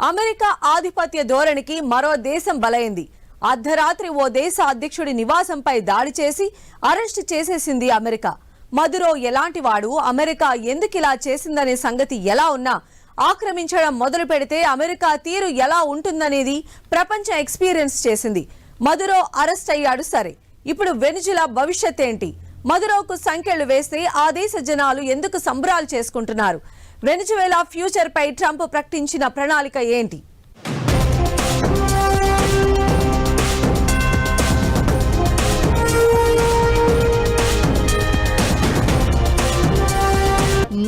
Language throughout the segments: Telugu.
అమెరికా ఆధిపత్య ధోరణికి మరో దేశం బలైంది. అర్ధరాత్రి ఓ దేశ అధ్యక్షుడి నివాసంపై దాడి చేసి అరెస్ట్ చేసేసింది అమెరికా. మదురో ఎలాంటి వాడు, అమెరికా ఎందుకిలా చేసిందనే సంగతి ఎలా ఉన్నా ఆక్రమించడం మొదలు పెడితే అమెరికా తీరు ఎలా ఉంటుందనేది ప్రపంచం ఎక్స్పీరియన్స్ చేసింది. మదురో అరెస్ట్ అయ్యాడు సరే, ఇప్పుడు వెనిజులా భవిష్యత్ ఏంటి? మదురోకు సంఖ్యలు వేస్తే ఆ దేశ జనాలు ఎందుకు సంబరాలు చేసుకుంటున్నారు? వెనిజువేలా ఫ్యూచర్ పై ట్రంప్ ప్రకటించిన ప్రణాళిక ఏంటి?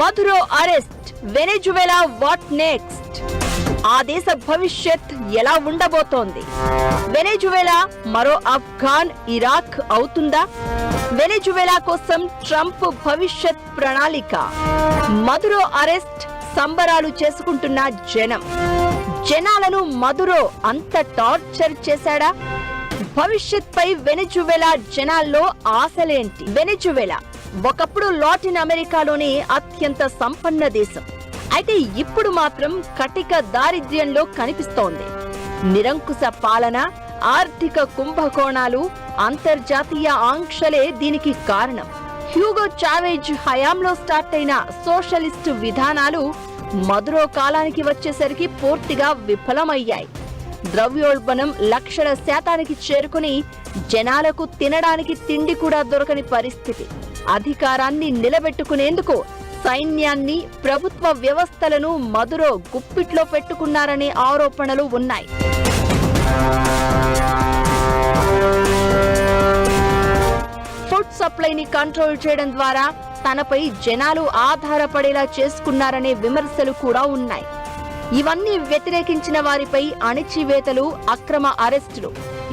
Maduro arrest, Venezuela what next? ఆ దేశ భవిష్యత్ ఎలా ఉండబోతోంది? వెనిజువేలా మరో ఆఫ్ఘాన్, ఇరాక్ అవుతుందా? వెనిజువేలా కోసం ట్రంప్ భవిష్యత్ ప్రణాళిక. మదురో అరెస్ట్, సంబరాలు చేసుకుంటున్న జనాలను మదురో అంత టార్చర్ చేశాడా? భవిష్యత్ పై వెనిజువేలా జనాల్లో ఆశలేంటి? వెనిజువేలా ఒకప్పుడు లాటిన్ అమెరికాలోనే అత్యంత సంపన్న దేశం. అయితే ఇప్పుడు మాత్రం కటిక దారిద్ర్యంలో కనిపిస్తోంది. నిరంకుశ పాలన, ఆర్థిక కుంభకోణాలు, అంతర్జాతీయ ఆంక్షలే దీనికి కారణం. హ్యూగో చావేజ్ హయాంలో స్టార్ట్ అయిన సోషలిస్టు విధానాలు మదురో కాలానికి వచ్చేసరికి పూర్తిగా విఫలమయ్యాయి. ద్రవ్యోల్బణం లక్షల శాతానికి చేరుకుని జనాలకు తినడానికి తిండి కూడా దొరకని పరిస్థితి. అధికారాన్ని నిలబెట్టుకునేందుకు సైన్యాన్ని, ప్రభుత్వ వ్యవస్థలను మదురో గుప్పిట్లో పెట్టుకున్నారనే ఆరోపణలు ఉన్నాయి. ఫుడ్ సప్లైని కంట్రోల్ చేయడం ద్వారా తనపై జనాలు ఆధారపడేలా చేసుకున్నారనే విమర్శలు కూడా ఉన్నాయి. ఇవన్నీ వ్యతిరేకించిన వారిపై అణిచివేతలు, అక్రమ అరెస్టులు,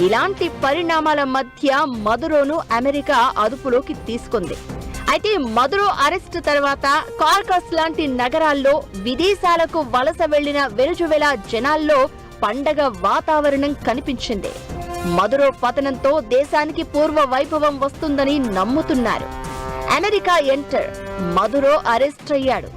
ఇలాంటి పరిణామాల మధ్య మదురోను అమెరికా అదుపులోకి తీసుకుంది. అయితే మదురో అరెస్ట్ తర్వాత కార్కస్ లాంటి నగరాల్లో విదేశాలకు వలస వెళ్లిన వెనిజువేలా జనాల్లో పండగ వాతావరణం కనిపించింది. మదురో పతనంతో దేశానికి పూర్వ వైభవం వస్తుందని నమ్ముతున్నారు. అమెరికా ఎంటర్, మదురో అరెస్ట్ అయ్యాడు.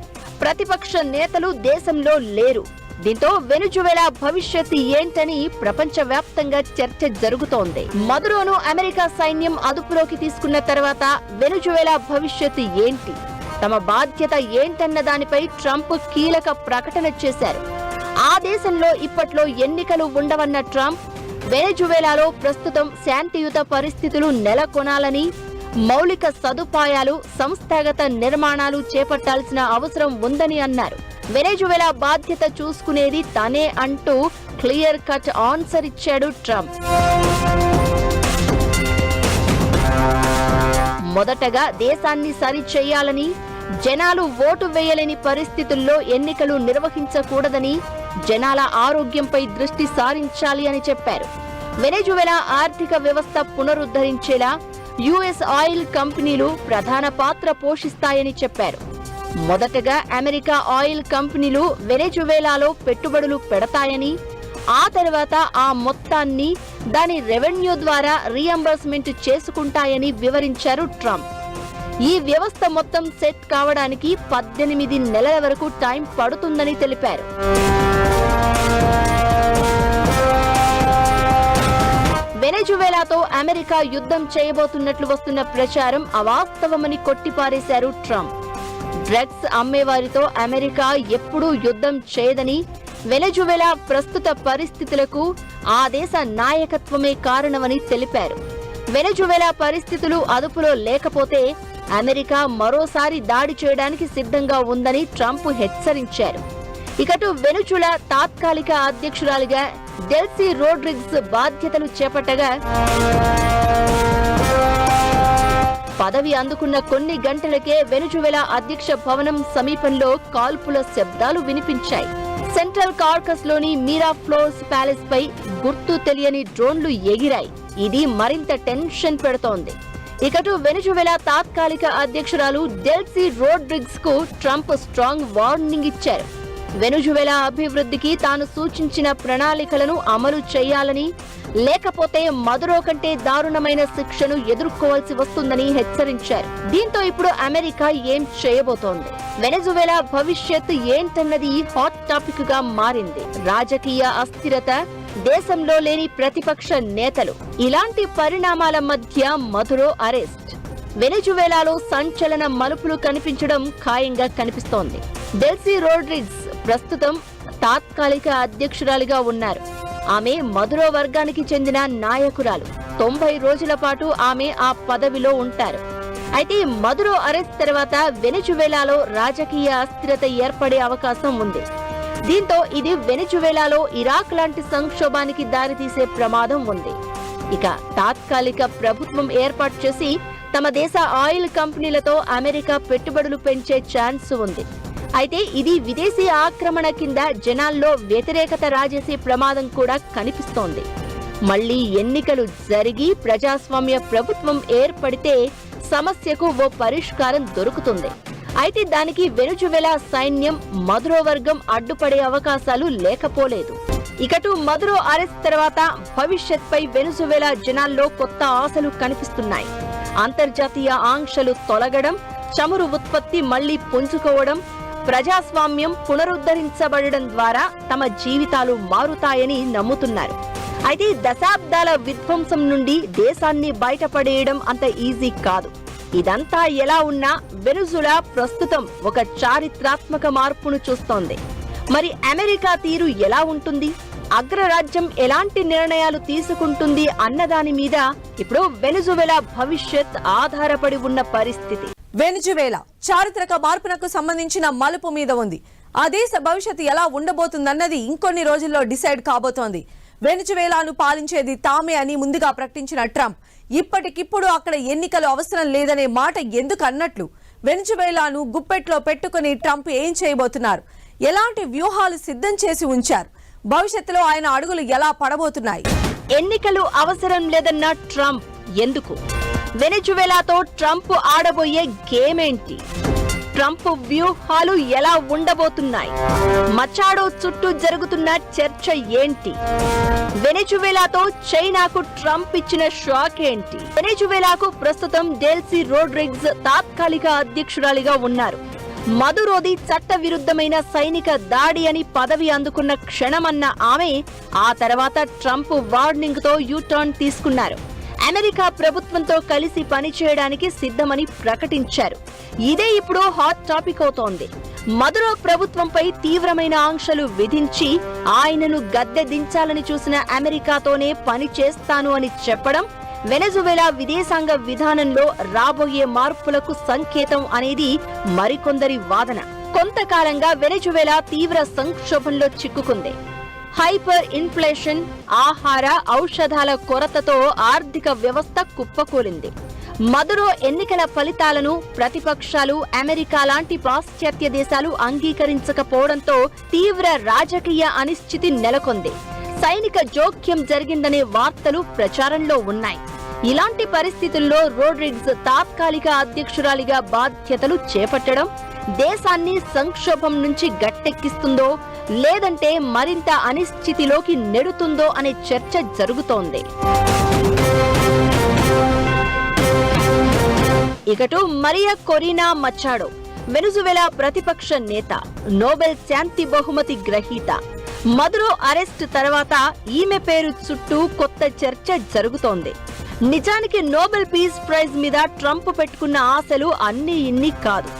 ప్రతిపక్ష నేతలు దేశంలో లేరు. దీంతో వెనిజువేలా భవిష్యత్తు ఏంటని ప్రపంచవ్యాప్తంగా చర్చ జరుగుతోంది. మదురోను అమెరికా సైన్యం అదుపులోకి తీసుకున్న తర్వాత వెనిజువేలా భవిష్యత్తు ఏంటి, తమ బాధ్యత ఏంటన్న దానిపై ట్రంప్ కీలక ప్రకటన చేశారు. ఆ దేశంలో ఇప్పట్లో ఎన్నికలు ఉండవన్న ట్రంప్ వెనిజువేలాలో ప్రస్తుతం శాంతియుత పరిస్థితులు నెలకొనాలని, మౌలిక సదుపాయాలు, సంస్థాగత నిర్మాణాలు చేపట్టాల్సిన అవసరం ఉందని అన్నారు. వెనిజువేలా బాధ్యత చూసుకునేది తనే అంటూ క్లియర్ కట్ ఆన్సర్ ఇచ్చాడు ట్రంప్. మొదటగా దేశాన్ని సరిచేయాలని, జనాలు ఓటు వేయలేని పరిస్థితుల్లో ఎన్నికలు నిర్వహించకూడదని, జనాల ఆరోగ్యంపై దృష్టి సారించాలి అని చెప్పారు. వెనిజువేలా ఆర్థిక వ్యవస్థ పునరుద్ధరించేలా యుఎస్ ఆయిల్ కంపెనీలు ప్రధాన పాత్ర పోషిస్తాయని చెప్పారు. మొదటగా అమెరికా ఆయిల్ కంపెనీలు వెనిజువేలాలో పెట్టుబడులు పెడతాయని, ఆ తర్వాత ఆ మొత్తాన్ని దాని రెవెన్యూ ద్వారా రీఎంబర్స్మెంట్ చేసుకుంటాయని వివరించారు ట్రంప్. ఈ వ్యవస్థ మొత్తం సెట్ కావడానికి 18 నెలల వరకు టైం పడుతుందని తెలిపారు. వెనిజువేలాతో అమెరికా యుద్ధం చేయబోతున్నట్లు వస్తున్న ప్రచారం అవాస్తవమని కొట్టిపారేశారు ట్రంప్. డ్రగ్స్ అమ్మేవారితో అమెరికా ఎప్పుడూ యుద్ధం చేయదని, వెనిజువేలా ప్రస్తుత పరిస్థితులకు ఆ దేశ నాయకత్వమే కారణమని తెలిపారు. వెనిజువేలా పరిస్థితులు అదుపులో లేకపోతే అమెరికా మరోసారి దాడి చేయడానికి సిద్ధంగా ఉందని ట్రంప్ హెచ్చరించారు. ఇకటు వెనిజువేలా తాత్కాలిక అధ్యక్షురాలిగా డెల్సీ రోడ్రిగ్స్ బాధ్యతలు చేపట్టగా పదవి అందుకున్న కొన్ని గంటలకే వెనిజువేలా అధ్యక్ష భవనం సమీపంలో కాల్పుల శబ్దాలు వినిపించాయి. సెంట్రల్ కార్కస్ లోని మీరాఫ్లోర్స్ ప్యాలెస్ పై గుర్తు తెలియని డ్రోన్లు ఎగిరాయి. ఇది మరింత టెన్షన్ పెడుతోంది. ఇకటు వెనిజువేలా తాత్కాలిక అధ్యక్షురాలు డెల్సీ రోడ్రిగ్స్ కు ట్రంప్ స్ట్రాంగ్ వార్నింగ్ ఇచ్చారు. వెనుజువేలా అభివృద్ధికి తాను సూచించిన ప్రణాళికలను అమలు చేయాలని, లేకపోతే మదురో కంటే దారుణమైన శిక్షను ఎదుర్కోవాల్సి వస్తుందని హెచ్చరించారు. దీంతో ఇప్పుడు అమెరికా ఏం చేయబోతోంది? వెనజువేలా భవిష్యత్తు ఏంటన్నది హాట్ టాపిక్ గా మారింది. రాజకీయ అస్థిరత, దేశంలో లేని ప్రతిపక్ష నేతలు, ఇలాంటి పరిణామాల మధ్య మదురో అరెస్ట్ వెనజువేలాలో సంచలన మలుపులు కనిపించడం ఖాయంగా కనిపిస్తోంది. డెల్సీ రోడ్రిగ్స్ ప్రస్తుతం తాత్కాలిక అధ్యక్షురాలిగా ఉన్నారు. ఆమె మదురో వర్గానికి చెందిన నాయకురాలు. 90 రోజుల పాటు ఆమె ఆ పదవిలో ఉంటారు. అయితే మదురో అరెస్ట్ తర్వాత వెనజువేలాలో రాజకీయ అస్థిరత ఏర్పడే అవకాశం ఉంది. దీంతో ఇది వెనజువేలాలో ఇరాక్ లాంటి సంక్షోభానికి దారితీసే ప్రమాదం ఉంది. ఇక తాత్కాలిక ప్రభుత్వం ఏర్పాటు చేసి తమ దేశ ఆయిల్ కంపెనీలతో అమెరికా పెట్టుబడులు పెంచే ఛాన్స్ ఉంది. అయితే ఇది విదేశీ ఆక్రమణ కింద జనాల్లో వ్యతిరేకత రాజేసే ప్రమాదం కూడా కనిపిస్తోంది. మళ్లీ ఎన్నికలు జరిగి ప్రజాస్వామ్య ప్రభుత్వం ఏర్పడితే సమస్యకు ఓ పరిష్కారం దొరుకుతుంది. అయితే దానికి వెనజువేలా సైన్యం, మదురో వర్గం అడ్డుపడే అవకాశాలు లేకపోలేదు. ఇకటు మదురో అరెస్ట్ తర్వాత భవిష్యత్పై వెనజువేలా జనాల్లో కొత్త ఆశలు కనిపిస్తున్నాయి. అంతర్జాతీయ ఆంక్షలు తొలగడం, చమురు ఉత్పత్తి మళ్లీ పుంజుకోవడం, ప్రజాస్వామ్యం పునరుద్ధరించబడడం ద్వారా తమ జీవితాలు మారుతాయని నమ్ముతున్నారు. అయితే దశాబ్దాల విధ్వంసం నుండి దేశాన్ని బయటపడేయడం అంత ఈజీ కాదు. ఇదంతా ఎలా ఉన్నా వెనుజులా ప్రస్తుతం ఒక చారిత్రాత్మక మార్పును చూస్తోంది. మరి అమెరికా తీరు ఎలా ఉంటుంది? అగ్రరాజ్యం ఎలాంటి నిర్ణయాలు తీసుకుంటుంది అన్నదాని మీద ఇప్పుడు వెనజువేలా భవిష్యత్ ఆధారపడి ఉన్న పరిస్థితి. వెనజువేలా చారిత్రక మార్పునకు సంబంధించిన మలుపు మీద ఉంది. ఆ దేశ భవిష్యత్తు ఎలా ఉండబోతుందన్నది ఇంకొన్ని రోజుల్లో డిసైడ్ కాబోతోంది. వెనజువేలాను పాలించేది తామే అని ముందుగా ప్రకటించిన ట్రంప్ ఇప్పటికిప్పుడు అక్కడ ఎన్నికలు అవసరం లేదనే మాట ఎందుకు అన్నట్లు? వెనజువేలాను గుప్పెట్లో పెట్టుకుని ట్రంప్ ఏం చేయబోతున్నారు? ఎలాంటి వ్యూహాలు సిద్ధం చేసి ఉంచారు? భవిష్యత్తులో ఆయన అడుగులు ఎలా పడబోతున్నాయి? ఎన్నికలు అవసరం లేదన్న ట్రంప్ ఎందుకు? వెనజువేలాతో ట్రంప్ ఆడబోయే గేమ్ ఏంటి? ట్రంప్ వ్యూహాలు ఎలా ఉండబోతున్నాయి? మచాడో చుట్టూ జరుగుతున్న చర్చ ఏంటి? వెనజువేలాతో చైనాకు ట్రంప్ ఇచ్చిన షాక్ ఏంటి? వెనజువేలాకు ప్రస్తుతం డెల్సీ రోడ్రిగ్స్ తాత్కాలిక అధ్యక్షురాలిగా ఉన్నారు. మదురోది చట్ట విరుద్ధమైన సైనిక దాడి అని పదవి అందుకున్న క్షణమన్న ఆమె ఆ తర్వాత ట్రంప్ వార్నింగ్ తో యూటర్న్ తీసుకున్నారు. అమెరికా ప్రభుత్వంతో కలిసి పనిచేయడానికి సిద్ధమని ప్రకటించారు. ఇదే ఇప్పుడు హాట్ టాపిక్ అవుతోంది. మదురో ప్రభుత్వంపై తీవ్రమైన ఆంక్షలు విధించి ఆయనను గద్దె దించాలని చూసిన అమెరికాతోనే పని చేస్తాను అని చెప్పడం వెనజువేలా విదేశాంగ విధానంలో రాబోయే మార్పులకు సంకేతం అనేది మరికొందరి వాదన. కొంతకాలంగా వెనజువేలా తీవ్ర సంక్షోభంలో చిక్కుకుంది. హైపర్ ఇన్ఫ్లేషన్, ఆహార, ఔషధాల కొరతతో ఆర్థిక వ్యవస్థ కుప్పకూలింది. మదురో ఎన్నికల ఫలితాలను ప్రతిపక్షాలు, అమెరికా లాంటి పాశ్చాత్య దేశాలు అంగీకరించకపోవడంతో తీవ్ర రాజకీయ అనిశ్చితి నెలకొంది. సైనిక జోక్యం జరిగిందనే వార్తలు ప్రచారంలో ఉన్నాయి. ఇలాంటి పరిస్థితుల్లో రోడ్రిగ్స్ తాత్కాలిక అధ్యక్షురాలిగా బాధ్యతలు చేపట్టడం దేశాన్ని సంక్షోభం నుంచి గట్టెక్కిస్తుందో లేదంటే మరింత అనిశ్చితిలోకి నెడుతుందో అనే చర్చ జరుగుతోంది. ఇకటు మరియా కొరీనా మచాడో, వెనజువేలా ప్రతిపక్ష నేత, నోబెల్ శాంతి బహుమతి గ్రహీత. మదురో అరెస్ట్ తర్వాత ఈమె పేరు చుట్టూ కొత్త చర్చ జరుగుతోంది. నిజానికి నోబెల్ పీస్ ప్రైజ్ మీద ట్రంప్ పెట్టుకున్న ఆశలు అన్ని ఇన్ని కాదు.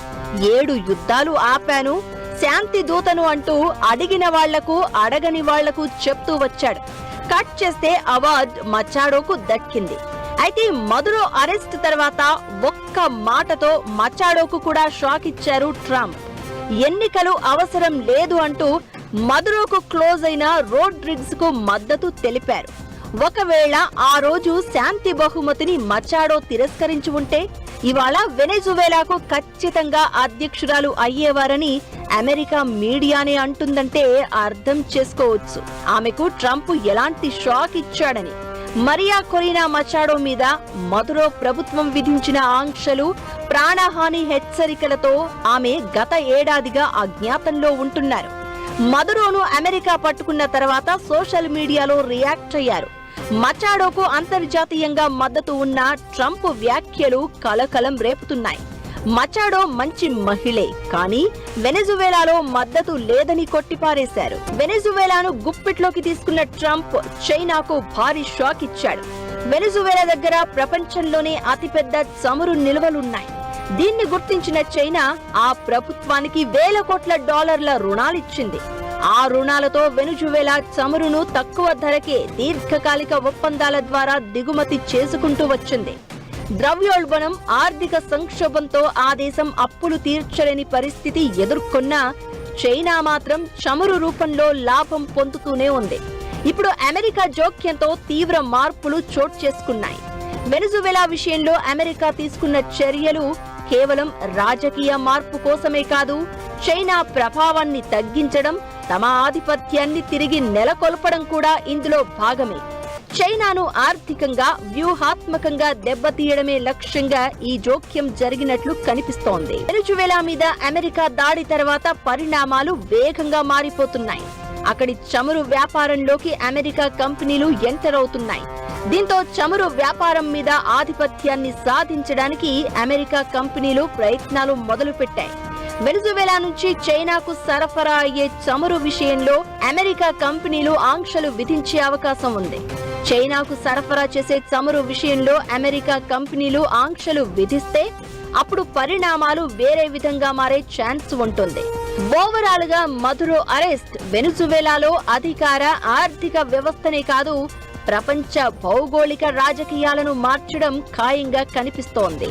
7 యుద్ధాలు ఆపాను, శాంతి దూతను అంటూ అడిగిన వాళ్లకు అడగని వాళ్లకు చెప్తూ వచ్చాడు. కట్ చేస్తే అవార్డ్ మచాడోకు దక్కింది. అయితే మదురో అరెస్ట్ తర్వాత ఒక్క మాటతో మచాడోకు కూడా షాక్ ఇచ్చారు ట్రంప్. ఎన్నికలు అవసరం లేదు అంటూ మదురోకు క్లోజ్ అయిన రోడ్రిగ్స్ కు మద్దతు తెలిపారు. ఒకవేళ ఆ రోజు శాంతి బహుమతిని మచాడో తిరస్కరించి ఉంటే ఇవాళ వెనజువేలాకు ఖచ్చితంగా అధ్యక్షురాలు అయ్యేవారని అమెరికా మీడియానే అంటుందంటే అర్థం చేసుకోవచ్చు ఆమెకు ట్రంప్ ఎలాంటి షాక్ ఇచ్చాడని. మరియా కొరీనా మచాడో మీద మదురో ప్రభుత్వం విధించిన ఆంక్షలు, ప్రాణహాని హెచ్చరికలతో ఆమె గత ఏడాదిగా అజ్ఞాతంలో ఉంటున్నారు. మదురోను అమెరికా పట్టుకున్న తర్వాత సోషల్ మీడియాలో రియాక్ట్ అయ్యారు. మచాడోకు అంతర్జాతీయంగా మద్దతు ఉన్న ట్రంప్ వ్యాఖ్యలు కలకలం రేపుతున్నాయి. మచాడో మంచి మహిళే, కానీ వెనెజువేలాలో మద్దతు లేదని కొట్టిపారేశారు. వెనెజువేలాను గుప్పిట్లోకి తీసుకున్న ట్రంప్ చైనాకు భారీ షాక్ ఇచ్చాడు. వెనెజువేలా దగ్గర ప్రపంచంలోనే అతిపెద్ద చమురు నిల్వలున్నాయి. దీన్ని గుర్తించిన చైనా ఆ ప్రభుత్వానికి వేల కోట్ల డాలర్ల రుణాలిచ్చింది. ఆ రుణాలతో వెనెజువేలా చమురును తక్కువ ధరకే దీర్ఘకాలిక ఒప్పందాల ద్వారా దిగుమతి చేసుకుంటూ వచ్చింది. ద్రవ్యోల్బణం, ఆర్థిక సంక్షోభంతో ఆ దేశం అప్పులు తీర్చలేని పరిస్థితి ఎదుర్కొన్నా చైనా మాత్రం చమురు రూపంలో లాభం పొందుతూనే ఉంది. ఇప్పుడు అమెరికా జోక్యంతో తీవ్ర మార్పులు చోటు చేసుకున్నాయి. వెనెజువేలా విషయంలో అమెరికా తీసుకున్న చర్యలు కేవలం రాజకీయ మార్పు కోసమే కాదు, చైనా ప్రభావాన్ని తగ్గించడం, తమ ఆధిపత్యాన్ని తిరిగి నెలకొల్పడం కూడా ఇందులో భాగమే. చైనాను ఆర్థికంగా, వ్యూహాత్మకంగా దెబ్బతీయడమే లక్ష్యంగా ఈ జోక్యం జరిగినట్లు కనిపిస్తోంది. వెనెజువేలా మీద అమెరికా దాడి తర్వాత పరిణామాలు వేగంగా మారిపోతున్నాయి. అక్కడి చమురు వ్యాపారంలోకి అమెరికా కంపెనీలు ఎంటర్ అవుతున్నాయి. దీంతో చమురు వ్యాపారం మీద ఆధిపత్యాన్ని సాధించడానికి అమెరికా కంపెనీలు ప్రయత్నాలు మొదలుపెట్టాయి. వెనెజువేలా నుంచి చైనాకు సరఫరా అయ్యే చమురు విషయంలో అమెరికా కంపెనీలు ఆంక్షలు విధించే అవకాశం ఉంది. చైనాకు సరఫరా చేసే చమురు విషయంలో అమెరికా కంపెనీలు ఆంక్షలు విధిస్తే అప్పుడు పరిణామాలు వేరే విధంగా మారే ఛాన్స్ ఉంటుంది. ఓవరాల్ గా మదురో అరెస్ట్ వెనెజువేలాలో అధికార, ఆర్థిక వ్యవస్థనే కాదు, ప్రపంచ భౌగోళిక రాజకీయాలను మార్చడం ఖాయంగా కనిపిస్తోంది.